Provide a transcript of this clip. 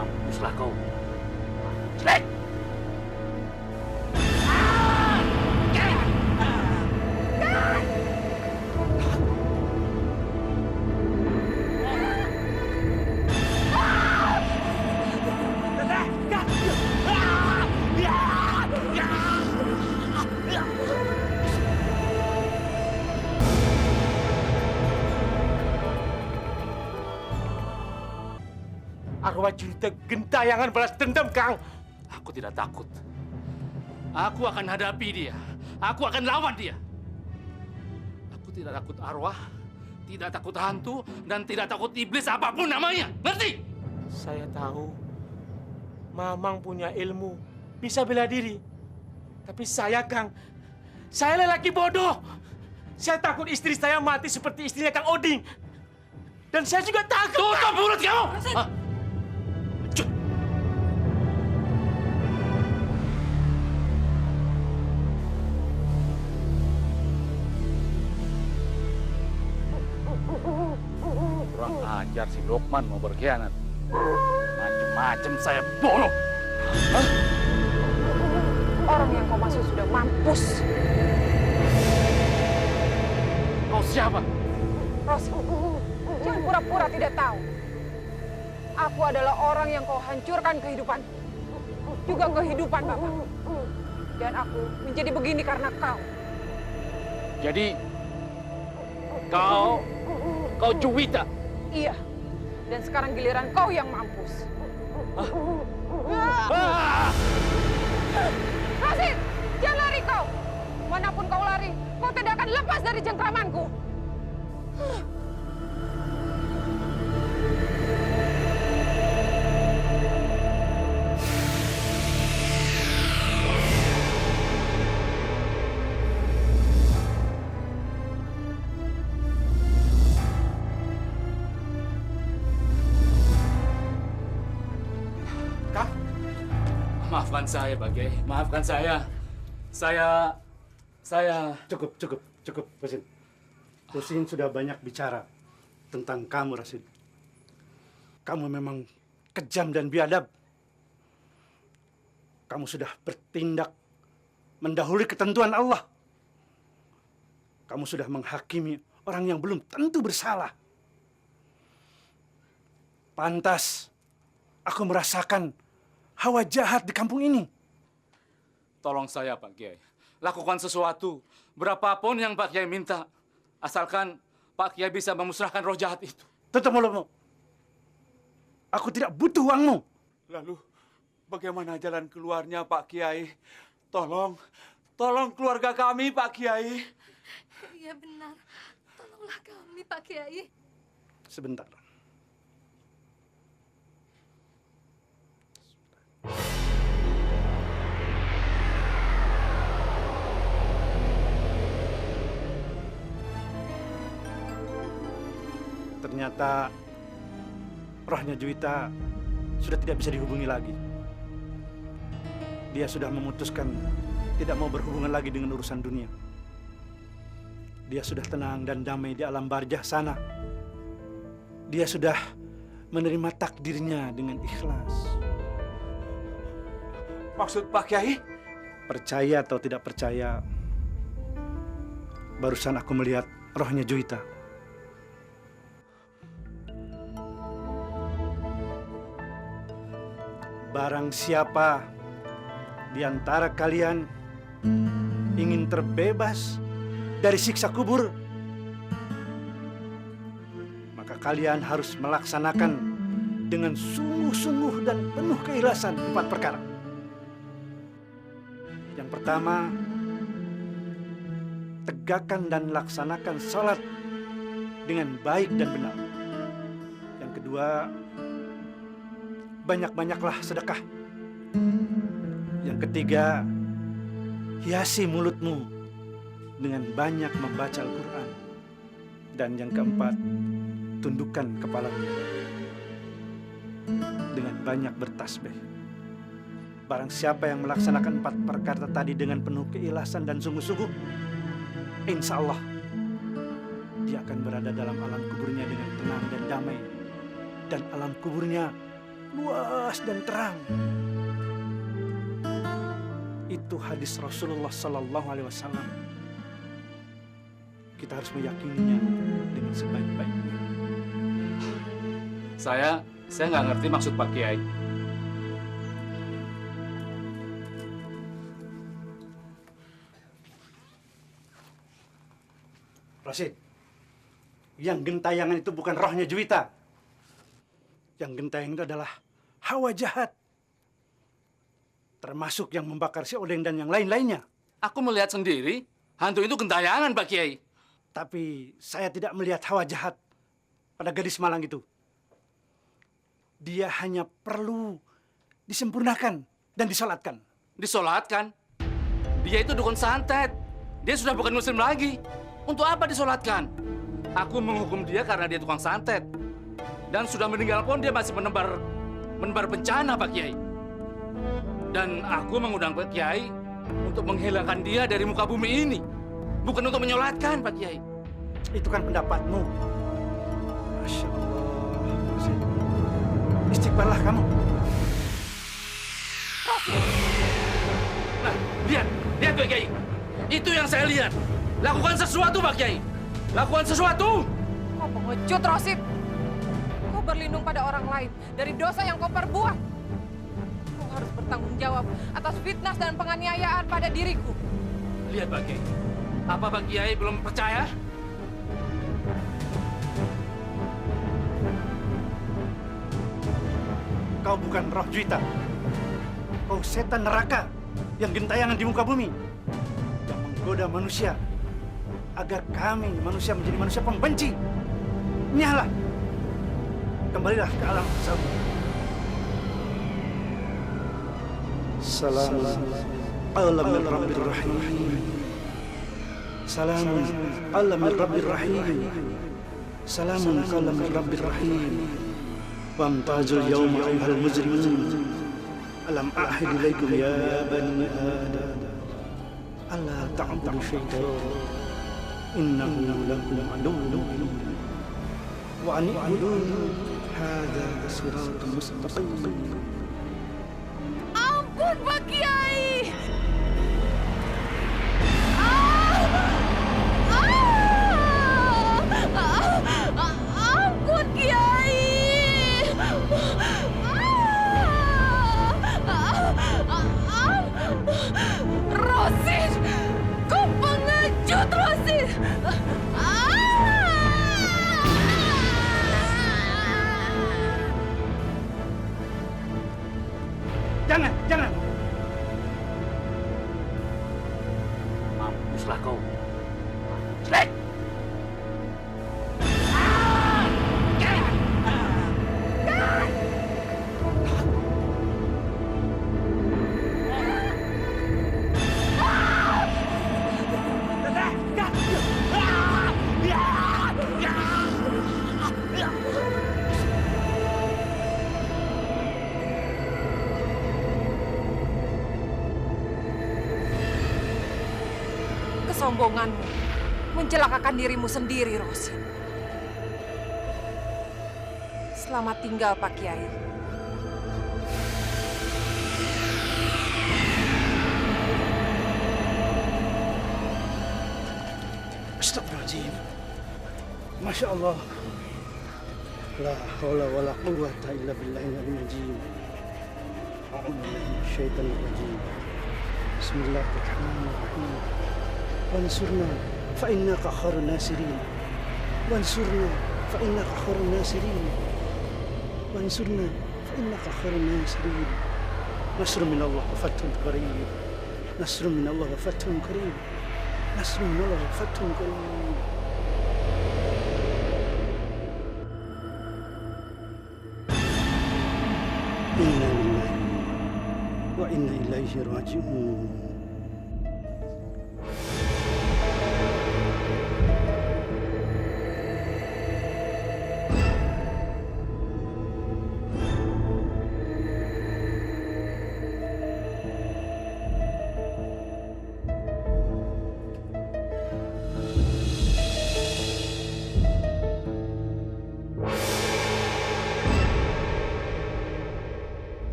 Mampuslah kau. Jelek! Arwah Juwita gentayangan balas dendam, Kang. Aku tidak takut. Aku akan hadapi dia. Aku akan lawan dia. Aku tidak takut arwah, tidak takut hantu, dan tidak takut iblis apapun namanya. Ngerti? Saya tahu Mamang punya ilmu, bisa bela diri. Tapi saya, Kang, saya lelaki bodoh. Saya takut istri saya mati seperti istrinya Kang Oding. Dan saya juga takut. Tutup mulut kamu! Hah? Cut. Kurang ajar si Lokman mau berkhianat. Macem-macem saya bodoh. Orang yang kau maksud sudah mampus. Kau siapa? Rosi, jangan pura-pura tidak tahu. Aku adalah orang yang kau hancurkan kehidupan, juga kehidupan Bapak. Dan aku menjadi begini karena kau. Jadi kau Juwita. Iya, dan sekarang giliran kau yang mampus. Rosi, jangan lari kau. Manapun kau lari, kau tidak akan lepas dari cengkramanku. Maafkan saya, Pak Kiai. Maafkan saya. Saya... Cukup, Rasid. Husin sudah banyak bicara tentang kamu, Rasid. Kamu memang kejam dan biadab. Kamu sudah bertindak mendahului ketentuan Allah. Kamu sudah menghakimi orang yang belum tentu bersalah. Pantas aku merasakan hawa jahat di kampung ini. Tolong saya, Pak Kiai. Lakukan sesuatu. Berapapun yang Pak Kiai minta. Asalkan Pak Kiai bisa memusnahkan roh jahat itu. Tutup mulutmu. Aku tidak butuh uangmu. Lalu bagaimana jalan keluarnya, Pak Kiai? Tolong keluarga kami, Pak Kiai. Iya benar. Tolonglah kami, Pak Kiai. Sebentar. Ternyata rohnya Juwita sudah tidak bisa dihubungi lagi. Dia sudah memutuskan tidak mau berhubungan lagi dengan urusan dunia. Dia sudah tenang dan damai di alam barzah sana. Dia sudah menerima takdirnya dengan ikhlas. Maksud Pak Kiai? Percaya atau tidak percaya, barusan aku melihat rohnya Juwita. Barang siapa di antara kalian ingin terbebas dari siksa kubur, maka kalian harus melaksanakan dengan sungguh-sungguh dan penuh keikhlasan 4 perkara. Yang pertama, tegakkan dan laksanakan sholat dengan baik dan benar. Yang kedua, banyak-banyaklah sedekah. Yang ketiga, hiasi mulutmu dengan banyak membaca Al-Quran. Dan yang keempat, tundukkan kepalamu dengan banyak bertasbih. Barang siapa yang melaksanakan 4 perkara tadi dengan penuh keikhlasan dan sungguh-sungguh, insya Allah dia akan berada dalam alam kuburnya dengan tenang dan damai. Dan alam kuburnya luas dan terang. Itu hadis Rasulullah Sallallahu Alaihi Wasallam. Kita harus meyakininya dengan sebaik-baiknya. Saya nggak ngerti maksud Pak Kiai. Rosid, yang gentayangan itu bukan rohnya Juwita. Yang gentayangan itu adalah hawa jahat. Termasuk yang membakar si Odeng dan yang lain-lainnya. Aku melihat sendiri, hantu itu gentayangan Pak Kiai. Tapi saya tidak melihat hawa jahat pada gadis malang itu. Dia hanya perlu disempurnakan dan disolatkan. Disolatkan? Dia itu dukun santet. Dia sudah bukan muslim lagi. Untuk apa disolatkan? Aku menghukum dia karena dia tukang santet. Dan sudah meninggal pun dia masih menebar bencana, Pak Kiai. Dan aku mengundang Pak Kiai untuk menghilangkan dia dari muka bumi ini. Bukan untuk menyolatkan, Pak Kiai. Itu kan pendapatmu. Masya Allah. Rosid. Istighfarlah kamu. Nah, lihat Pak Kiai. Itu yang saya lihat. Lakukan sesuatu, Pak Kiai. Lakukan sesuatu. Kau pengecut, Rosid. Kau berlindung pada orang lain dari dosa yang kau perbuat. Kau harus bertanggung jawab atas fitnah dan penganiayaan pada diriku. Lihat, Pak Kiai. Apa Pak Kiai belum percaya? Kau bukan roh Juwita. Kau setan neraka yang gentayangan di muka bumi. Yang menggoda manusia agar kami manusia menjadi manusia pembenci. Nyala. Kembalilah ke alam semesta. Salam ala min rabbir rahim. Salam ala min rabbir rahim. Salamun ala min rabbir rahim. Wamtazul yawma ayyuhal mujrimun. Alam a'hid ilaikum ya bani Adam. Alla ta'budu syaitan. Innahu lakum aduwwun. Wa an i'budun hadza siratun mustaqim. Ampun, Pak Kiai! Ampun, Kiai! Rosid! Kau pengecut, Rosid! Jangan. Mampuslah kau. Jelek! Kesombonganmu mencelakakan dirimu sendiri, Rosid. Selamat tinggal, Pak Kiai. Astagfirullahaladzim. Masya Allah. La hawla wa la quwwata illa billahil aliyyil azim. A'udzu billahi minasyaitonir rajim. Bismillahirrahmanirrahim. Wansurna fa innaka khairun nasirin. Wansurna fa innaka khairun nasirin. Wansurna fa innaka khairun nasirin. Nasrun minallah wa fathun qarib. Nasrun minallah wa fathun qarib. Nasrun minallah wa fathun qarib. Inna lillahi wa inna ilaihi raji'un.